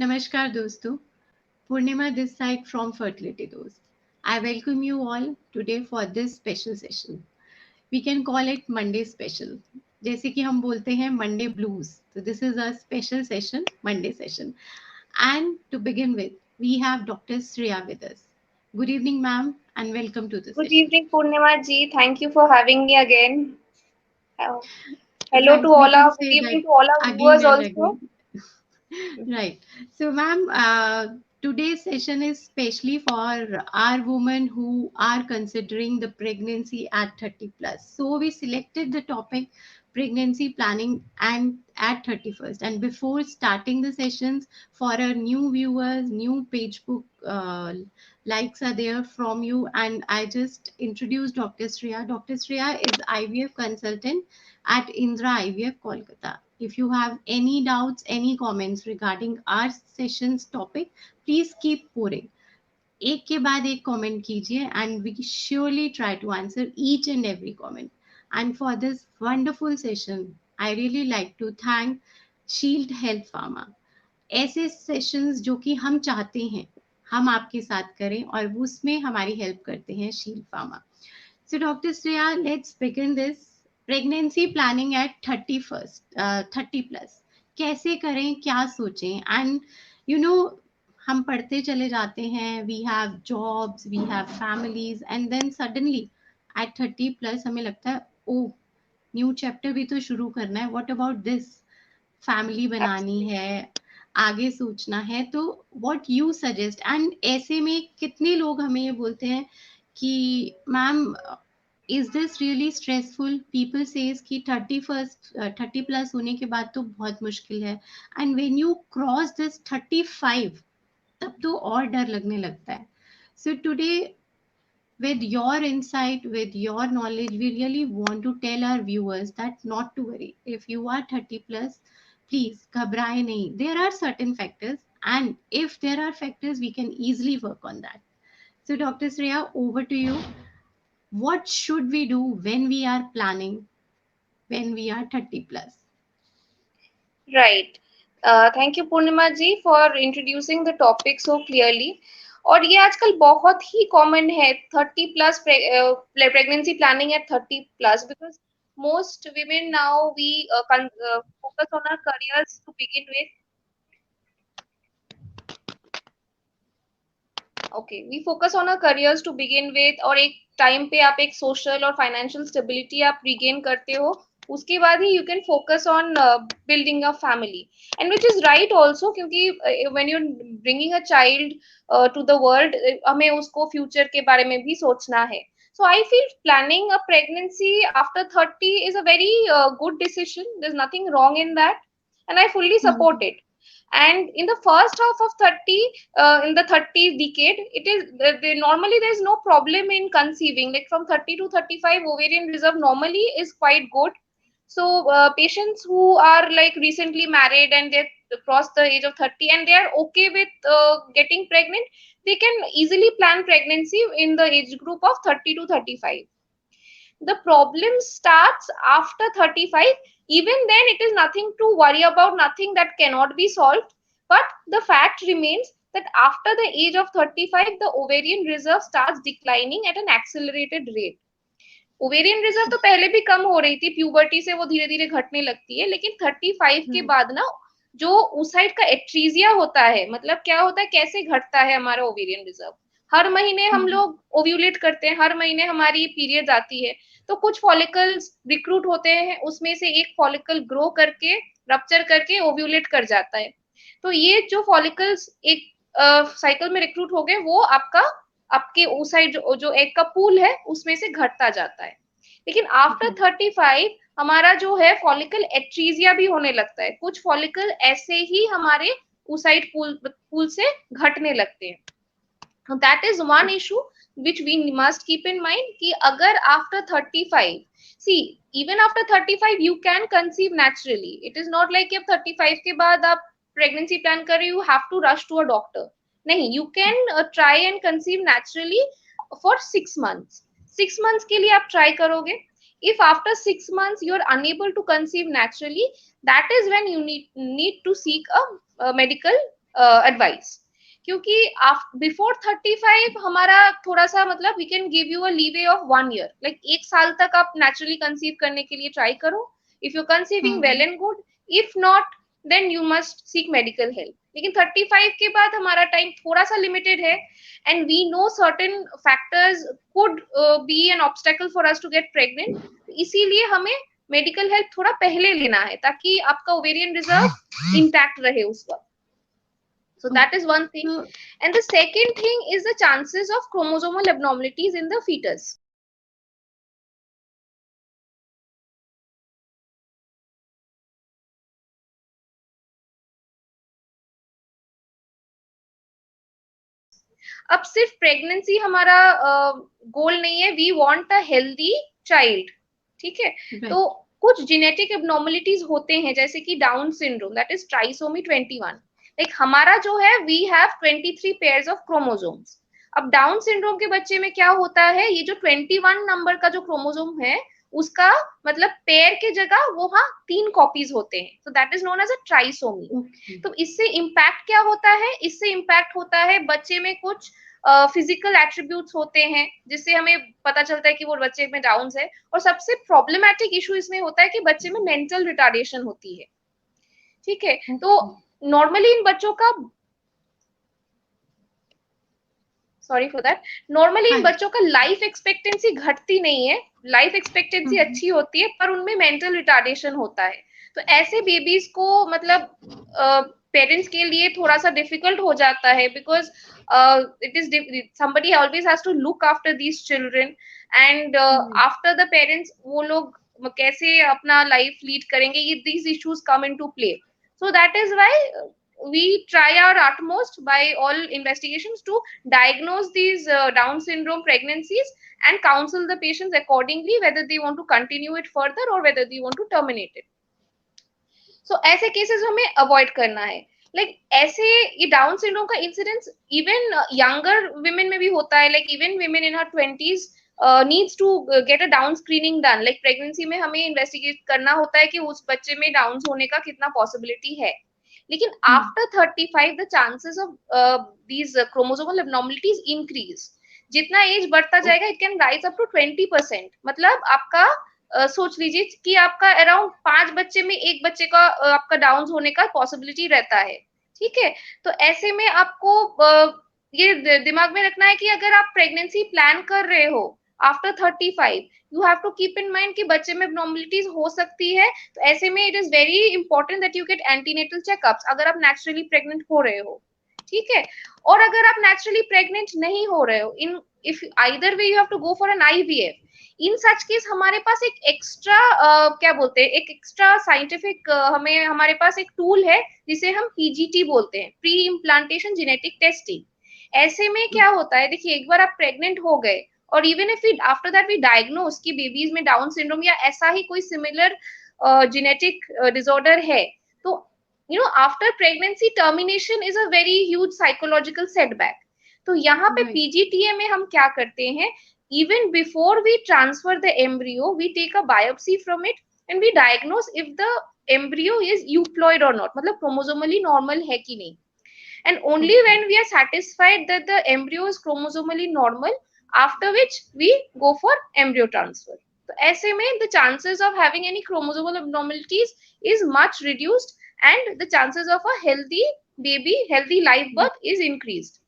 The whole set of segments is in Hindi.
Namaskar dosto, Purnima this side from Fertility Dost. I welcome you all today for this special session. We can call it Monday special. जैसे कि हम बोलते हैं Monday blues. So this is a special session, Monday session. And to begin with, we have Dr. Sriya with us. Good evening, ma'am, and welcome to the Good session. evening, Purnima ji. Thank you for having me again. Uh, Hello Right, to we all can our say good that evening to all our again viewers and also. again. Right. So, ma'am, today's session is specially for our women who are considering the pregnancy at 30 plus. So, we selected the topic pregnancy planning and at 31st. And before starting the sessions, for our new viewers, new page book likes are there from you. And I just introduced Dr. Sriya. Dr. Sriya is IVF consultant at Indra IVF Kolkata. If you have any doubts, any comments regarding our session's topic, please keep pouring. एक के बाद एक comment कीजिए and we surely try to answer each and every comment. And for this wonderful session, I really like to thank Shield Health Pharma. ऐसे सेशंस जो कि हम चाहते हैं हम आपके साथ करें और उसमें हमारी हेल्प करते हैं shield pharma. So, Dr. Shreya, let's begin this. Pregnancy planning at 31st, 30 plus. कैसे करें, क्या सोचें? And you know, हम पढ़ते चले जाते हैं. We have jobs, we have families, and then suddenly at 30 plus हमें लगता है, oh, न्यू चैप्टर भी तो शुरू करना है. What about this? फैमिली बनानी Absolutely. है, आगे सोचना है, तो व्हाट यू सजेस्ट. एंड ऐसे में कितने लोग हमें ये बोलते हैं कि ma'am is this really stressful. People says कि 30 प्लस होने के बाद तो बहुत मुश्किल है, and when you cross this 35 तब तो और डर लगने लगता है. So today, with your insight, with your knowledge, we really want to tell our viewers that not to worry. If you are 30 plus, please घबराए नहीं. There are certain factors, and if there are factors, we can easily work on that. So, Dr. Sriya, over to you. What should we do when we are planning when we are 30 plus? Right. Thank you, Purnima ji, for introducing the topic so clearly. और ये आजकल बहुत ही कॉमन है 30 plus pregnancy planning at 30 plus because most women now we focus on our careers to begin with. Okay we focus on a careers to begin with और एक टाइम पे आप एक सोशल और फाइनेंशियल स्टेबिलिटी आप रिगेन करते हो उसके बाद ही you can focus on building a family and which is right also क्योंकि when you bringing a child to the world हमें उसको फ्यूचर के बारे में भी सोचना है. So I feel planning a pregnancy after 30 is a very good decision. There's nothing wrong in that, and I fully support it. And in the first half of 30 in the 30 decade it is normally there's no problem in conceiving, like from 30 to 35 ovarian reserve normally is quite good. So patients who are like recently married and they cross the age of 30 and they are okay with getting pregnant, they can easily plan pregnancy in the age group of 30 to 35. The problem starts after 35. Even then it is nothing to worry about, nothing that cannot be solved, but the fact remains that after the age of 35 the ovarian reserve starts declining at an accelerated rate. Ovarian reserve तो पहले भी कम हो रही थी, प्यूबर्टी से वो धीरे धीरे घटने लगती है, लेकिन 35 के बाद ना जो उसाइड का एट्रीजिया होता है, मतलब क्या होता है, कैसे घटता है हमारा ओवेरियन रिजर्व. हर महीने हम लोग ओव्यूलेट करते हैं, हर महीने हमारी पीरियड्स आती है, तो कुछ फॉलिकल्स रिक्रूट होते हैं, उसमें से एक फॉलिकल ग्रो करके रप्चर करके ओव्यूलेट कर जाता है. तो ये जो फॉलिकल्स एक साइकिल में रिक्रूट हो गए वो आपका आपके ओसाइड जो एग का पूल है उसमें से घटता जाता है. लेकिन आफ्टर 35 हमारा जो है फॉलिकल एट्रीजिया भी होने लगता है, कुछ फॉलिकल ऐसे ही हमारे ओसाइड पूल से घटने लगते हैं. That is one issue which we must keep in mind कि अगर after 35, see even after 35 you can conceive naturally. It is not like अब 35 के बाद आप pregnancy plan कर रहे हो, you have to rush to a doctor. नहीं, you can try and conceive naturally for 6 months. 6 months के लिए आप try करोगे. If after 6 months you are unable to conceive naturally, that is when you need to seek a medical advice, क्योंकि बिफोर 35 हमारा थोड़ा सा मतलब we can give you a leeway of 1 year, like 1 साल तक आप नेचुरली कंसीव करने के लिए ट्राई करो, if you conceiving well and good, if not then you must seek medical help. लेकिन 35 के बाद हमारा टाइम थोड़ा सा लिमिटेड है, and we know certain factors could be an obstacle for us to get pregnant, इसीलिए हमें मेडिकल हेल्प थोड़ा पहले लेना है ताकि आपका ओवेरियन रिजर्व इंटैक्ट रहे उस वक्त। So that is one thing. And the second thing is the chances of chromosomal abnormalities in the fetus. अब सिर्फ प्रेगनेंसी हमारा गोल नहीं है, we want a healthy child, ठीक है। तो कुछ जेनेटिक एबनॉर्मलिटीज होते हैं जैसे कि Down syndrome, that is trisomy 21। Like हमारा जो है we have 23 pairs of chromosomes. अब डाउन सिंड्रोम के बच्चे में क्या होता है, ये जो 21 नंबर का जो क्रोमोसोम है उसका मतलब पेयर के जगह वो वहां 3 कॉपीज होते हैं, तो that is known as a trisomy. तो इससे इम्पैक्ट क्या होता है, इससे इम्पैक्ट होता है बच्चे में कुछ फिजिकल एट्रीब्यूट्स होते हैं जिससे हमें पता चलता है कि वो बच्चे में डाउन है। और सबसे प्रॉब्लमेटिक इशू इसमें होता है कि बच्चे में मेंटल रिटार्डेशन होती है, ठीक है। तो नॉर्मली इन बच्चों का, sorry for that, normally in बच्चों का लाइफ एक्सपेक्टेंसी घटती नहीं है, लाइफ एक्सपेक्टेंसी अच्छी होती है, पर उनमें मेंटल रिटार्डेशन होता है। तो ऐसे बेबीज को मतलब पेरेंट्स के लिए थोड़ा सा डिफिकल्ट हो जाता है, because it is somebody always has to look after these children, and after the parents वो लोग कैसे अपना लाइफ लीड करेंगे, ये these issues come into play. So that is why we try our utmost by all investigations to diagnose these Down syndrome pregnancies and counsel the patients accordingly whether they want to continue it further or whether they want to terminate it. So ऐसे cases हमें avoid करना है। Like ऐसे ये डाउन सिंड्रोम का इंसिडेंस इवन यंगर विमेन में भी होता है, like even women in her 20s needs to get a down screening done. Like pregnancy में हमें इन्वेस्टिगेट करना होता है कि उस बच्चे में डाउन होने का कितना पॉसिबिलिटी है। लेकिन after 35 the chances of these chromosomal abnormalities increase. जितना एज बढ़ता जाएगा it can rise up to 20%। मतलब आपका सोच लीजिए कि आपका अराउंड 5 बच्चे में एक बच्चे का आपका डाउन होने का पॉसिबिलिटी रहता है, ठीक है। तो ऐसे में आपको ये दिमाग में रखना है कि अगर आप प्रेगनेंसी प्लान कर रहे हो after 35, you have to keep in mind कि बच्चे में एबनॉर्मलिटीज हो सकती है। तो ऐसे में it is very important that you gate antenatal checkups अगर आप नेचुरली प्रेग्नेंट हो रहे हो, ठीक है। और अगर आप नेचुरली प्रेग्नेंट नहीं हो रहे हो, in if either way you have to go for an IVF. In such case हमारे पास एक एक्स्ट्रा क्या बोलते हैं, एक एक्स्ट्रा साइंटिफिक हमें हमारे पास एक टूल है जिसे हम पीजीटी बोलते हैं, प्री इम्प्लांटेशन जेनेटिक टेस्टिंग। ऐसे में क्या होता है, देखिए एक बार आप प्रेग्नेंट हो गए और even if we after that we diagnose कि बेबीज में डाउन सिंड्रोम या ऐसा ही कोई सिमिलर जेनेटिक डिसऑर्डर है, तो you know after pregnancy termination is a very huge psychological setback. तो यहाँ पे पीजीटीए में हम क्या करते हैं, even before we transfer the embryo, we take a biopsy from it and we diagnose if the embryo is euploid or not, मतलब chromosomally normal है कि नहीं। And only when we are satisfied that the embryo is chromosomally normal, after which we go for embryo transfer. तो ऐसे में the chances of having any chromosomal abnormalities is much reduced and the chances of a healthy baby, healthy live birth is increased.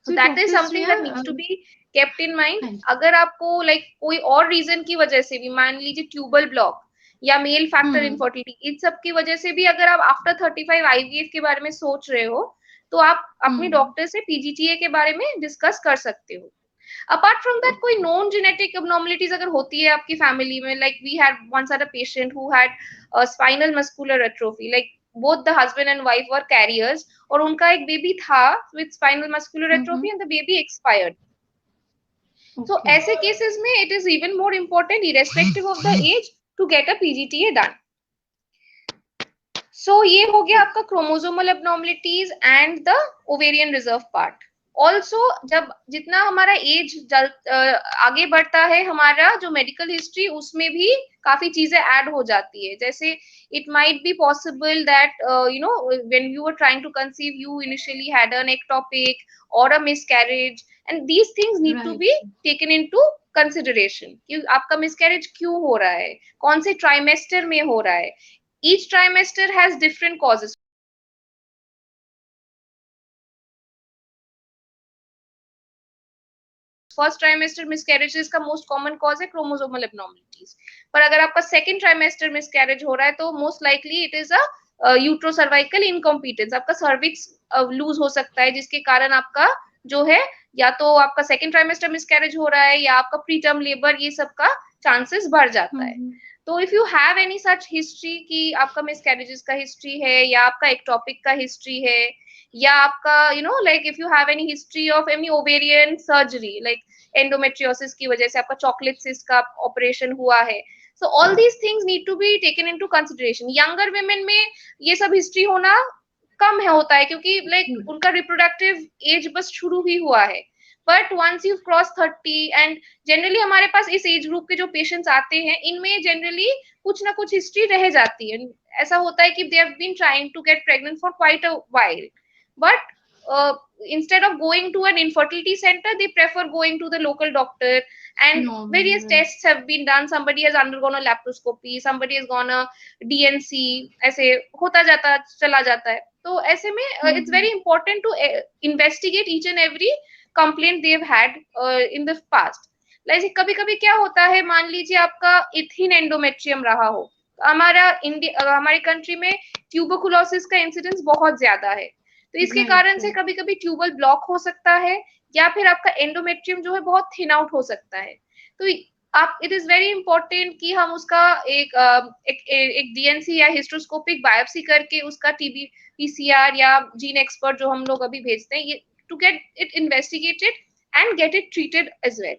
So that is something that needs to be kept in mind. अगर आपको like कोई और रीजन की वजह से भी, मान लीजिए ट्यूबल ब्लॉक या मेल फैक्टर इनफर्टिलिटी, इन सब की वजह से भी अगर आप आफ्टर 35 आईवीएफ के बारे में सोच रहे हो, तो आप अपने डॉक्टर से पीजीटीए के बारे में डिस्कस कर सकते हो। अपार्ट फ्रॉम दैट कोई नॉन जेनेटिक एबनॉर्मलिटीज अगर होती है आपकी फैमिली में, like we had once had a patient who had spinal muscular atrophy, like both the husband and wife were carriers और उनका एक बेबी था with spinal muscular atrophy and the baby expired. So ऐसे cases में it is even more important irrespective of the age to get a PGTA done. So ये हो गया आपका chromosomal abnormalities and the ovarian reserve part. Also जब जितना हमारा एज आगे बढ़ता है, हमारा जो मेडिकल हिस्ट्री उसमें भी काफी चीजें ऐड हो जाती है. जैसे it might be possible that when you were trying to conceive, you initially had an ectopic or a miscarriage, and these things need to Right. be taken into consideration कि आपका miscarriage क्यों हो रहा है, कौन से trimester में हो रहा है. Each trimester has different causes. First trimester miscarriages का मोस्ट कॉमन कॉज है क्रोमोसोमल एबनॉर्मलिटीज. पर अगर आपका सेकंड ट्राइमेस्टर मिसकैरेज हो रहा है तो most likely it is a uterocervical incompetence. आपका सर्विक्स लूज हो सकता है, जिसके कारण आपका जो है या तो आपका सेकंड ट्राइमेस्टर मिसकैरेज हो रहा है या आपका प्री टर्म लेबर, ये सब का चांसेस बढ़ जाता है. तो if you have any such history कि आपका मिसकैरेजेस का हिस्ट्री है या आपका एक्टोपिक का हिस्ट्री है या आपका like if you have any history of any ovarian surgery like endometriosis की वजह से आपका चॉकलेट सिस्ट का ऑपरेशन हुआ है, so all these things need to be taken into consideration. Younger women में ये सब हिस्ट्री होना कम है होता है क्योंकि लाइक उनका रिप्रोडक्टिव एज बस शुरू ही हुआ है. But once you cross 30 and generally हमारे पास इस एज ग्रुप के जो पेशेंट्स आते हैं इनमें जनरली कुछ ना कुछ हिस्ट्री रह जाती है. ऐसा होता है कि they have been trying to get pregnant for quite a while, but instead of going to an infertility center, they prefer going to the local doctor, and No, various right. tests have been done. Somebody has undergone a laparoscopy, somebody has gone a DNC, ऐसे होता जाता चला जाता है. तो ऐसे में it's very important to investigate each and every complaint they've had in the past. Like कभी कभी क्या होता है, मान लीजिए आपका इथिन एंडोमेट्रियम रहा हो. हमारी कंट्री में ट्यूबरकुलोसिस का इंसिडेंस बहुत ज्यादा है, तो इसके कारण से कभी कभी ट्यूबल ब्लॉक हो सकता है या फिर आपका एंडोमेट्रियम जो है बहुत थिन आउट हो सकता है. तो आप इट इज वेरी इंपॉर्टेंट कि हम उसका एक डीएनसी या हिस्ट्रोस्कोपिक बायोप्सी करके उसका टीबी पीसीआर या जीन एक्सपर्ट जो हम लोग अभी भेजते हैं ये to get it investigated and get it treated as well.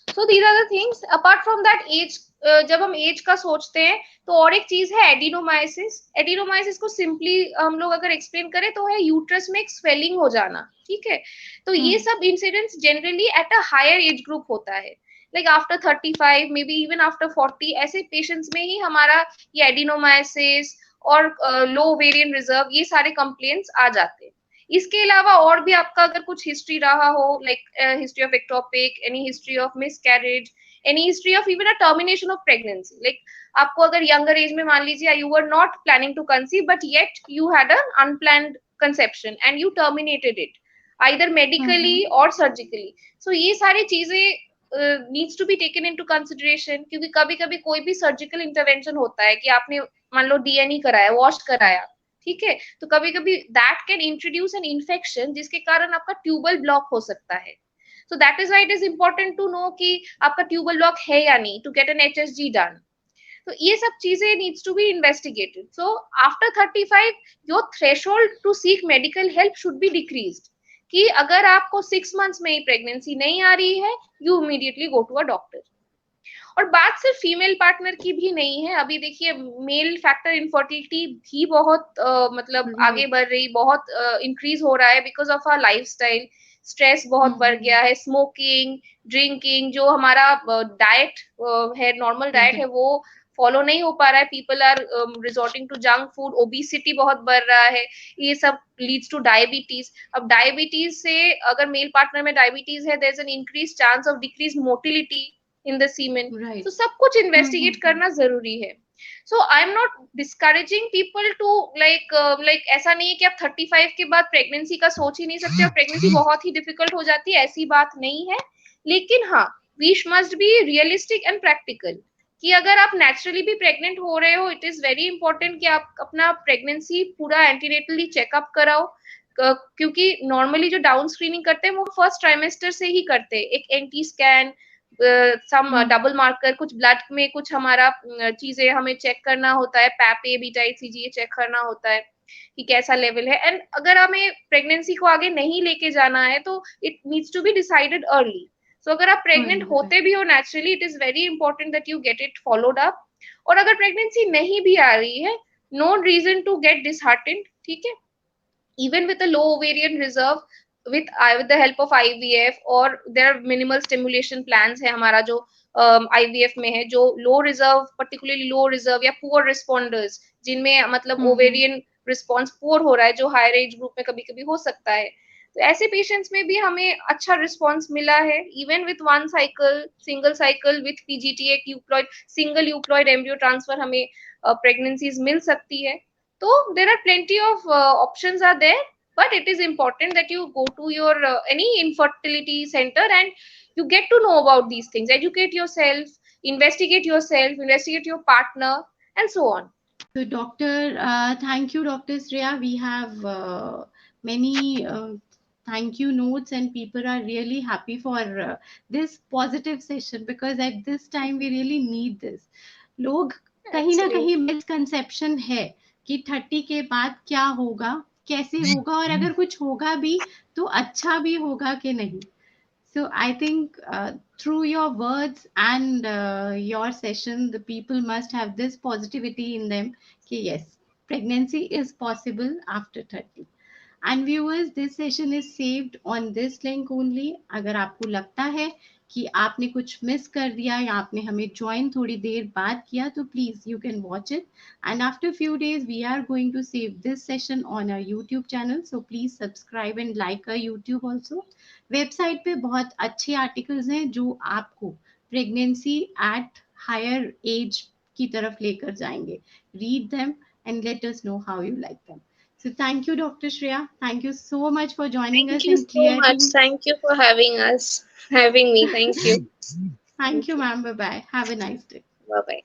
So these are the things. Apart from that age, जब हम एज का सोचते हैं तो और एक चीज है एडिनोमाइसिस. एडिनोमाइसिस को सिंपली हम लोग अगर एक्सप्लेन करें तो है यूट्रस में एक स्वेलिंग हो जाना. ठीक है, तो ये सब incidents generally at a higher age group होता है, like after 35 may be even after 40. ऐसे पेशेंट्स में ही हमारा ये एडिनोमाइसिस और लो ओवेरियन रिजर्व ये सारे कंप्लेंट्स आ जाते हैं. इसके अलावा और भी आपका अगर कुछ हिस्ट्री रहा हो, like history of ectopic, any history of miscarriage, any history of even a termination of pregnancy, like आपको अगर यंगर एज में मान लीजिए you were not planning to conceive but yet you had un unplanned conception and you terminated it either medically और सर्जिकली. सो ये सारी चीजें needs to be taken into consideration, क्योंकि कभी कभी कोई भी सर्जिकल इंटरवेंशन होता है कि आपने मान लो डीएनई कराया, वॉश कराया, ठीक है, तो कभी कभी that can introduce an infection जिसके कारण आपका ट्यूबल ब्लॉक हो सकता है. So that is why it is important to know कि आपका ट्यूबल ब्लॉक है या नहीं, to get an HSG done. तो ये सब चीजें needs to be investigated. So after 35 your threshold to seek medical help should be decreased, कि अगर आपको 6 मंथ्स में ही प्रेगनेंसी नहीं आ रही है, you immediately go to a doctor. और बात सिर्फ फीमेल पार्टनर की भी नहीं है. अभी देखिए मेल फैक्टर इनफर्टिलिटी भी बहुत मतलब आगे बढ़ रही, बहुत इंक्रीज हो रहा है because of our lifestyle. Stress बहुत बढ़ गया है, स्मोकिंग, ड्रिंकिंग, जो हमारा डाइट है, नॉर्मल डाइट है, वो फॉलो नहीं हो पा रहा है. People are resorting to junk food, obesity बहुत बढ़ रहा है, ये सब लीड्स टू डायबिटीज. अब डायबिटीज से अगर मेल पार्टनर में डायबिटीज है, there is an increase chance of decrease motility in the semen. Right. So सब कुछ investigate करना जरूरी है. So I am not discouraging people to like ऐसा नहीं है कि आप 35 के बाद प्रेगनेंसी का सोच ही नहीं सकते और प्रेगनेंसी बहुत ही डिफिकल्ट हो जाती है, ऐसी बात नहीं है. लेकिन हाँ, we must be realistic and practical कि अगर आप नेचुरली भी प्रेग्नेंट हो रहे हो, इट इज वेरी इंपॉर्टेंट कि आप अपना प्रेगनेंसी पूरा एंटीनेटली चेकअप कराओ, क्योंकि नॉर्मली जो डाउन स्क्रीनिंग करते हैं वो फर्स्ट ट्राइमेस्टर से ही करते हैं. एक एंटी स्कैन, सम डबल मार्कर, कुछ ब्लड में कुछ हमारा चीजें हमें चेक करना होता है, पैपे, बीटा HCG ये चेक करना होता है कि कैसा लेवल है. एंड अगर हमें प्रेगनेंसी को आगे नहीं लेके जाना है तो it needs to be decided early. So अगर आप प्रेग्नेंट होते भी हो naturally, it is very important that you get it followed up. और अगर प्रेगनेंसी नहीं भी आ रही है, no reason to get disheartened. ठीक है, even with a low ovarian reserve, with the help of IVF, और there are minimal stimulation plans है हमारा जो IVF में है, जो लो रिजर्व, particularly लो रिजर्व या poor responders, जिनमें मतलब हम्म ओवेरियन रिस्पॉन्स पुअर हो रहा है, जो हायर एज ग्रुप में कभी कभी हो सकता है, तो ऐसे पेशेंट्स में भी हमें अच्छा रिस्पॉन्स मिला है, even with one cycle, single cycle with PGT, एक euploid, single euploid embryo transfer हमें प्रेगनेंसीज मिल सकती है. तो there are plenty of options are there, but it is important that you go to your any infertility center and you get to know about these things, educate yourself, investigate your partner, and so on. So, Doctor, thank you, Dr. Shreya. We have many thank you notes, and people are really happy for this positive session because at this time we really need this. लोग कहीं ना Actually, कहीं मिसकंसेप्शन है कि 30 के बाद क्या होगा, कैसे होगा, और अगर कुछ होगा भी तो अच्छा भी होगा कि नहीं. So I think through your words and your session, the people must have this positivity in them. Ki yes, pregnancy is possible after 30. And viewers, this session is saved on this link only. अगर आपको लगता है कि आपने कुछ मिस कर दिया या आपने हमें ज्वाइन थोड़ी देर बाद किया, तो please you can watch it. And after few days we are going to save this session on our YouTube channel, so please subscribe and like our YouTube also. Website पे बहुत अच्छे आर्टिकल्स हैं जो आपको प्रेगनेंसी एट हायर एज की तरफ लेकर जाएंगे. Read them and let us know how you like them. So thank you, Dr. Shreya. Thank you so much for joining thank us you and so much. clearing. Thank you for having me. Thank you. Thank Thank you, you. ma'am. Bye bye. Have a nice day. Bye bye.